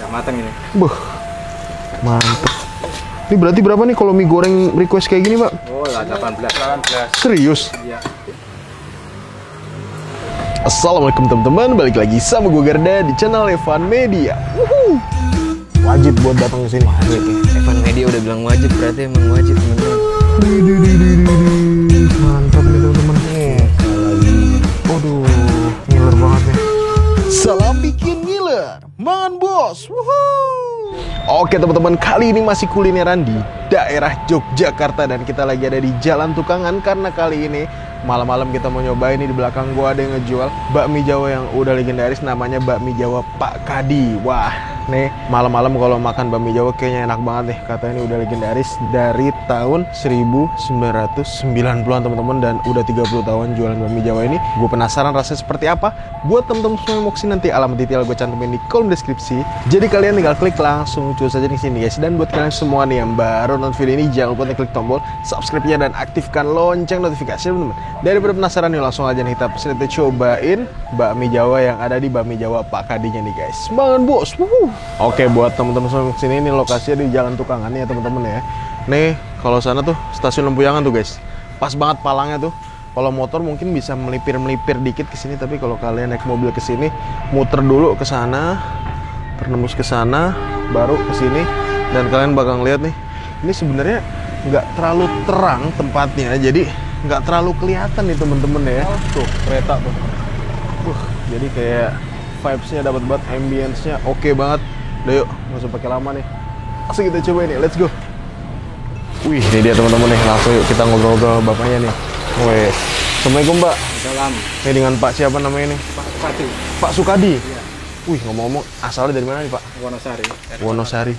Udah mateng ini. Beuh, mantep. Ini berarti berapa nih kalau mie goreng request kayak gini, Pak? Oh lah 18. Serius? Iya. Assalamualaikum teman-teman, balik lagi sama gue Garda di channel Evan Media. Wuhu. Wajib buat datang ke sini. Wajib ya. Evan Media udah bilang wajib, berarti emang wajib teman-teman. Mantap nih teman-teman. Lagi. Waduh, ngiler banget nih. Salam bikin ngiler, mangan bos. Wuhu. Oke teman-teman, kali ini masih kulineran di daerah Yogyakarta dan kita lagi ada di Jalan Tukangan karena kali ini malam-malam kita mau nyobain. Ini di belakang gua ada yang ngejual bakmi Jawa yang udah legendaris, namanya bakmi Jawa Pak Kadi. Wah, nih malam-malam kalau makan bakmi Jawa kayaknya enak banget nih. Katanya ini udah legendaris dari tahun 1990-an teman-teman, dan udah 30 tahun jualan bakmi Jawa ini. Gue penasaran rasanya seperti apa. Buat teman-teman semua yang mau kesini, nanti alamat detail gue cantumin di kolom deskripsi. Jadi kalian tinggal klik langsung cus aja di sini guys. Dan buat kalian semua nih yang baru nonton video ini, jangan lupa klik tombol subscribe-nya dan aktifkan lonceng notifikasi teman-teman. Daripada penasaran nih, langsung aja nih kita cobain bakmi Jawa yang ada di bakmi Jawa Pak Kadinya nih guys. Semangat bos. Wuhu. Oke, buat teman-teman semua sini, ini lokasinya di Jalan Tukangan ya teman-teman ya. Nih kalau sana tuh stasiun Lempuyangan tuh guys. Pas banget palangnya tuh. Kalau motor mungkin bisa melipir dikit ke sini, tapi kalau kalian naik mobil ke sini, muter dulu ke sana, ternembus ke sana, baru ke sini, dan kalian bakal ngeliat nih. Ini sebenarnya nggak terlalu terang tempatnya, jadi nggak terlalu kelihatan nih temen-temen ya. Tuh kereta tuh. Jadi kayak vibes-nya dapat banget, ambience-nya oke banget. Udah yuk, nggak usah pakai lama nih. Langsung kita coba ini, let's go. Wih, ini dia teman-teman nih. Langsung yuk kita ngobrol-ngobrol bapaknya nih. Wih, assalamualaikum Mbak. Salam. Ini dengan Pak siapa namanya nih? Pak Sukadi. Pak Sukadi. Iya. Wih, ngomong-ngomong asalnya dari mana nih Pak? Wonosari. Wonosari.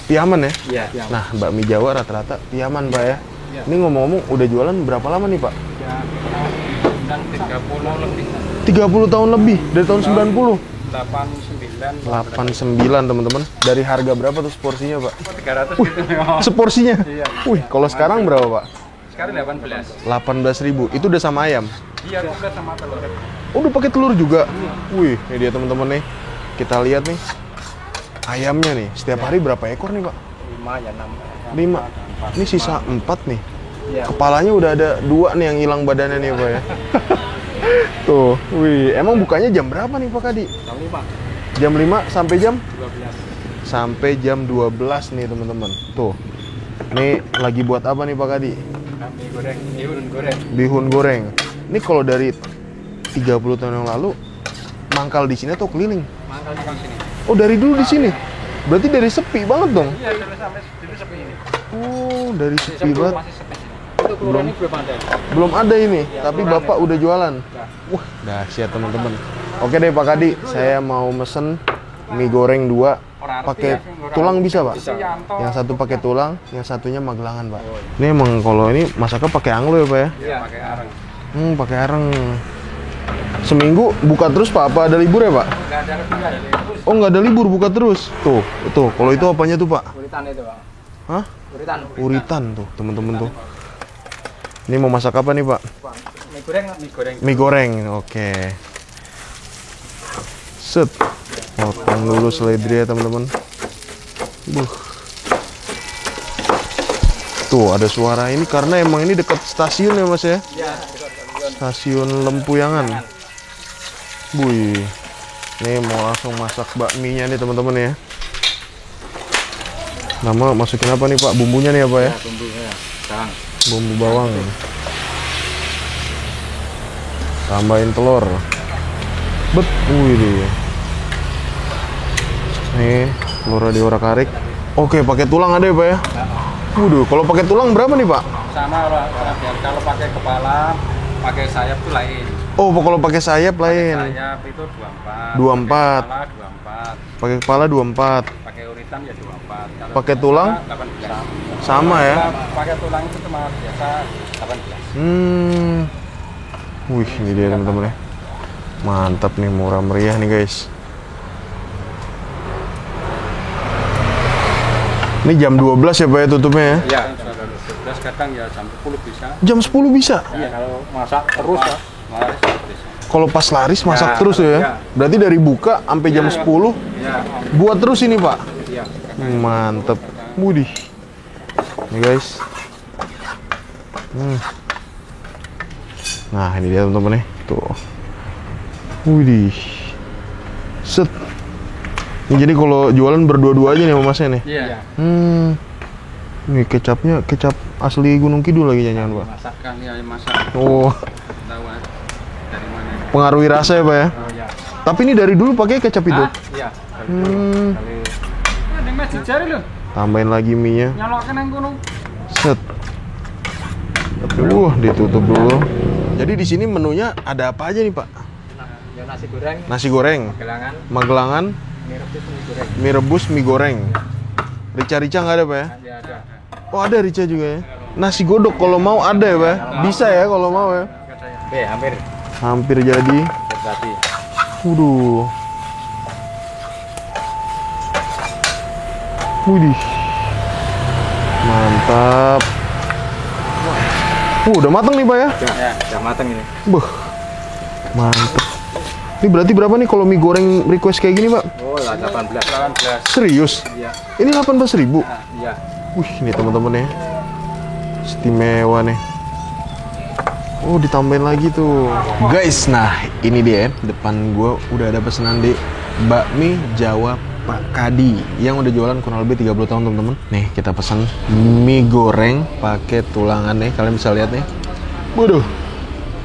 Piaman ya? Iya. Nah, bakmi Jawa rata-rata Piaman Pak ya. Iya. Ini ngomong-ngomong udah jualan berapa lama nih Pak? Ya, dan 30 lebih. 30 tahun lebih, dari tahun 90. 89. Teman-teman. Dari harga berapa tuh seporsinya Pak? 300 gitu. Seporsinya? Iya. Wih, kalau sekarang berapa Pak? Sekarang 18. 18.000. Itu udah sama ayam? Iya, juga sama telur. Oh, udah pakai telur juga? Wih, ini dia teman-teman nih. Kita lihat nih. Ayamnya nih, setiap hari berapa ekor nih Pak? 5 ya 6. 5. Ini sisa 4 nih. Iya. Kepalanya udah ada 2 nih yang hilang badannya nih Pak ya. Tuh, wih, emang bukanya jam berapa nih Pak Kadi? Jam 5. Jam 5 sampai jam? 12. Sampai jam 12 nih teman-teman. Tuh, ini lagi buat apa nih Pak Kadi? Mie goreng, bihun goreng. Bihun goreng. Ini kalau dari 30 tahun yang lalu mangkal di sini atau keliling? Mangkal di sini. Oh, dari dulu di sini. Berarti dari sepi banget dong. Iya, dulu sampai dulu sepi ini. Oh, dari sepi Sebelum banget. masih sepi sini. Itu keluar ini belum ada. Belum ada ini, Ya, tapi kelurahan Bapak ya. udah jualan. Ya. Wah, dahsyat teman-teman. Oke deh Pak Kadi, saya mau mesen mie goreng 2 pakai tulang bisa Pak? Bisa. Yang satu pakai tulang, yang satunya magelangan Pak. Ini emang kalau ini masaknya pakai anglo ya Pak ya? Iya, pakai areng. Pakai areng. Seminggu buka terus Pak? Apa ada libur ya Pak? Enggak ada lebih ada terus. Oh, nggak ada libur, buka terus. Tuh, itu. Kalau itu apanya tuh Pak? Uritan itu, Pak. Hah? Uritan. Uritan tuh teman-teman tuh. Ini mau masak apa nih Pak? Mie goreng, mie goreng. Mie goreng, oke. Set. Potong dulu seledri ya teman-teman. Tuh ada suara ini karena emang ini dekat stasiun ya Mas ya? Iya, Stasiun Lempuyangan. Wih. Nih mau langsung masak bakminya nih teman-teman ya. Nama masukin apa nih Pak? Bumbunya nih apa ya? bumbu ya. Bawang. Bumbu bawang. Tambahin telur. Wih deh. Nih, telurnya diorak-arik. Oke, pakai tulang ada ya, Pak ya? Waduh, kalau pakai tulang berapa nih, Pak? Sama kalau pakai kepala, pakai sayap tuh lain. Oh, kalau pakai sayap lain. Sayap itu 24. 24. Pakai kepala 24. Pakai kepala 24. Pakai uritan ya 24. Kalau Pakai tulang? 18. Sama ya? Pakai tulang itu cuma biasa 18. Wih, ini dia teman-teman ya. Mantap nih, murah meriah nih, guys. Ini jam 12 ya Pak ya tutupnya ya? Iya, 12 kadang ya jam 10 bisa. Jam 10 bisa? Iya, kalau masak terus ya, malah bisa. kalau pas laris masak Ya, terus ya? ya. Berarti dari buka sampai jam 10 Ya, buat terus ini Pak? iya. Mantep. Widih. Nih guys. Nah ini dia teman-teman nih. Tuh. Widih. Set. Ini jadi kalau jualan berdua-dua aja nih sama masnya nih? Iya. Ini kecapnya kecap asli Gunung Kidul lagi jangan Pak? Masakan ya, masak. Oh, Tahu dari mana? pengaruhi rasa ya Pak ya? Oh ya. Tapi ini dari dulu pakai kecap itu? Iya. Kali. Ada masih cari lu. Tambahin lagi mie-nya. Nyolokkan yang gunung. Set. Ditutup dulu. Jadi di sini menunya ada apa aja nih Pak? Ya nasi goreng, Nasi goreng, gelangan, magelangan, mie rebus, mie goreng. mie rebus, mie goreng. Rica-rica nggak ada Pak ya? Ada. Oh ada rica juga ya. Nasi godok kalau mau ada ya Pak? Bisa ya kalau mau ya? Oke, hampir. Hampir jadi. Berarti. Waduh. Widih. Mantap. Udah mateng nih Pak ya? Ya, udah matang ini. Buh. Mantap. Ini berarti berapa nih kalau mie goreng request kayak gini Pak? Oh, 18. 18. Serius? Iya. Ini 18.000. Iya. Wih, ini teman-teman ya. Istimewa nih. Oh, ditambahin lagi tuh. Guys, nah ini dia ya. Depan gua udah ada pesanan di bakmi Jawa Pak Kadi yang udah jualan kurang lebih 30 tahun teman-teman. Nih, kita pesan mie goreng pakai tulangan nih. Kalian bisa lihat nih. Waduh.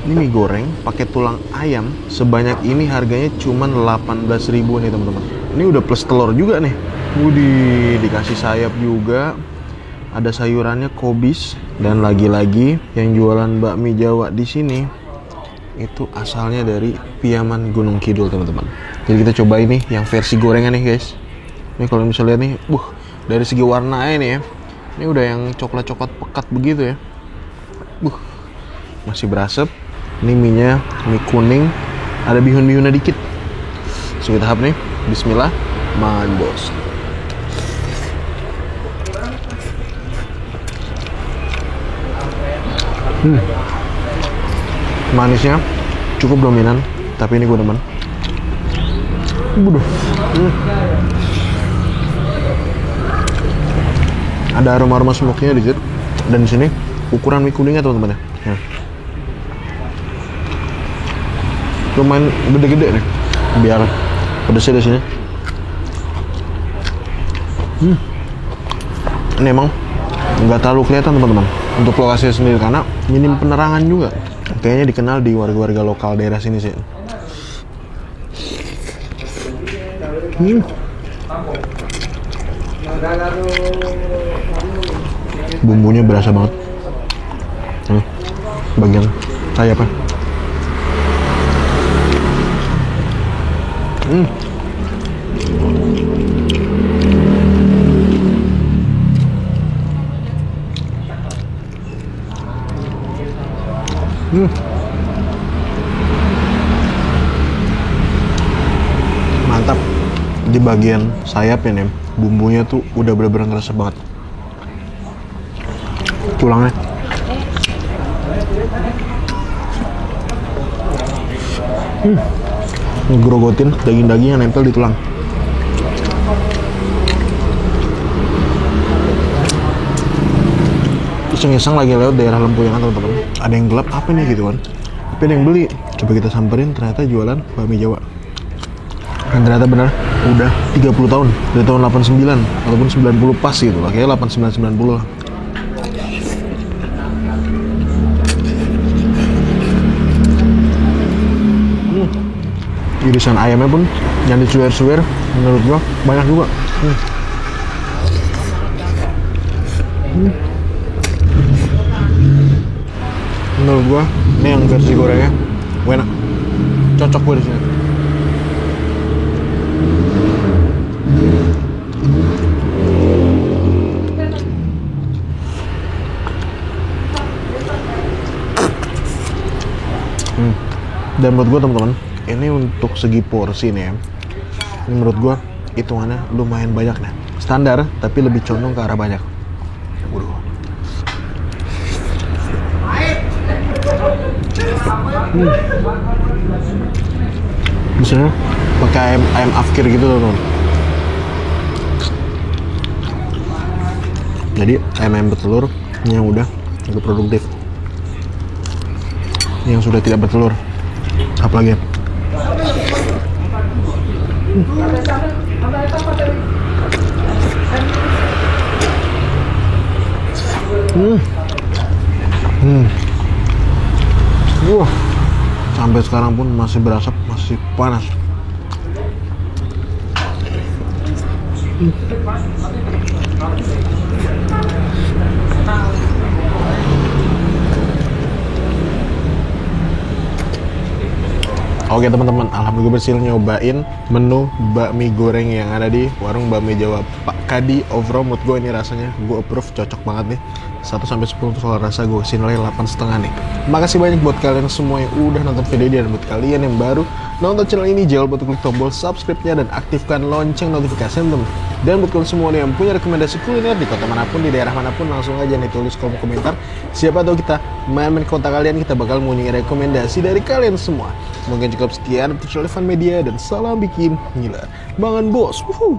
Ini mie goreng pakai tulang ayam sebanyak ini harganya cuma 18.000 nih teman-teman. Ini udah plus telur juga nih. Widih, dikasih sayap juga. Ada sayurannya kobis dan lagi-lagi yang jualan bakmi Jawa di sini itu asalnya dari Piaman Gunung Kidul teman-teman. Jadi kita coba ini yang versi gorengan nih guys. Ini kalau bisa lihat nih, dari segi warnanya nih ya. Ini udah yang coklat-coklat pekat begitu ya. Masih berasap. Ini mie-nya mie kuning, ada bihun-bihunnya dikit. So kita tahap nih, bismillah, makan bos. Manisnya cukup dominan, tapi ini gue demen. Ada aroma-aroma smoke-nya dikit. Dan di sini ukuran mie kuningnya teman-teman ya. Lumayan gede-gede nih, biar pedesnya di sini. Ini emang nggak terlalu kelihatan teman-teman untuk lokasinya sendiri karena minim penerangan juga. Kayaknya dikenal di warga-warga lokal daerah sini sih. Bumbunya berasa banget. Bagian sayapnya. Mantap. Di bagian sayapnya nih, bumbunya tuh udah bener-bener ngerasa banget. Tulangnya. Ngegrogotin daging-daging yang nempel di tulang. Iseng-iseng lagi lewat daerah Lempuyangan teman-teman. Ada yang gelap apa nih gitu kan. Tapi ada yang beli. Coba kita samperin, ternyata jualan bakmi Jawa. Dan ternyata benar udah 30 tahun. Dari tahun 89 ataupun 90 pas gitu lah. Kayaknya 89-90 lah. Irisan ayamnya pun yang dicuer-cuer menurut gua banyak juga. Menurut gua ini yang versi gorengnya enak, cocok gua di sini. Dan menurut gua teman-teman, ini untuk segi porsi nih ya, ini menurut gua hitungannya lumayan banyak nih. Standar tapi lebih condong ke arah banyak. Waduh. Misalnya pakai ayam afkir gitu loh. Jadi ayam bertelur ini yang udah agak produktif. Yang sudah tidak bertelur apalagi? Sampai sekarang pun masih berasap, masih panas. Oke teman-teman, alhamdulillah berhasil nyobain menu bakmi goreng yang ada di warung bakmi Jawa Pak Kadi. Overall mood gue ini rasanya gue approve, cocok banget nih. 1-10 soal rasa gue kasih nilai 8,5 nih. Makasih banyak buat kalian semua yang udah nonton video ini, dan buat kalian yang baru nonton channel ini jangan lupa untuk klik tombol subscribe-nya dan aktifkan lonceng notifikasi teman. Dan buat kalian semua yang punya rekomendasi kuliner di kota manapun, di daerah manapun, langsung aja nih tulis kolom komentar. Siapa tahu kita main-main ke kota kalian, kita bakal mengunjungi rekomendasi dari kalian semua. Mungkin cukup sekian untuk Fun Media dan salam bikin gila. Bangan bos. Wuhu.